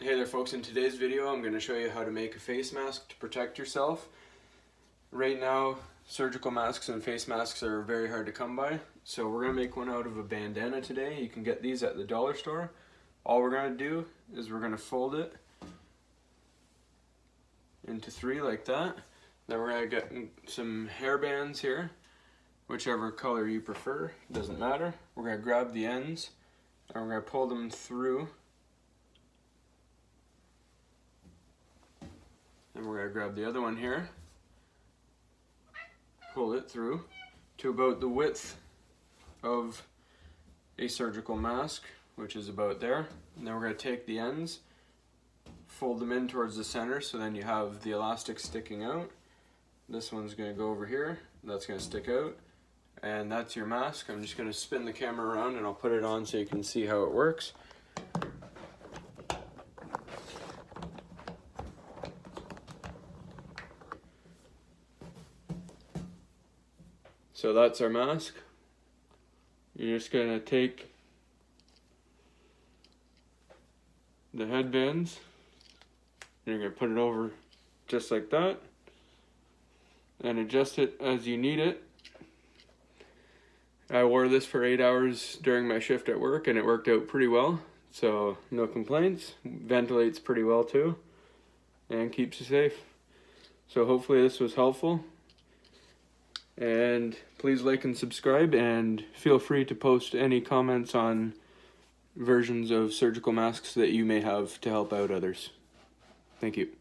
Hey there folks, in today's video I'm going to show you how to make a face mask to protect yourself. Right now surgical masks and face masks are very hard to come by, so we're going to make one out of a bandana today. You can get these at the dollar store. All we're going to do is we're going to fold it into three like that. Then we're going to get some hair bands here, whichever color you prefer, doesn't matter. We're going to grab the ends and we're going to pull them through. And we're going to grab the other one here, pull it through to about the width of a surgical mask, which is about there. And then we're going to take the ends, fold them in towards the center, so then you have the elastic sticking out. This one's going to go over here, that's going to stick out, and that's your mask. I'm just going to spin the camera around and I'll put it on so you can see how it works. So that's our mask. You're just going to take the headbands and you're going to put it over just like that and adjust it as you need it. I wore this for 8 hours during my shift at work and it worked out pretty well, so no complaints. Ventilates pretty well too and keeps you safe. So hopefully this was helpful. And please like and subscribe, and feel free to post any comments on versions of surgical masks that you may have to help out others. Thank you.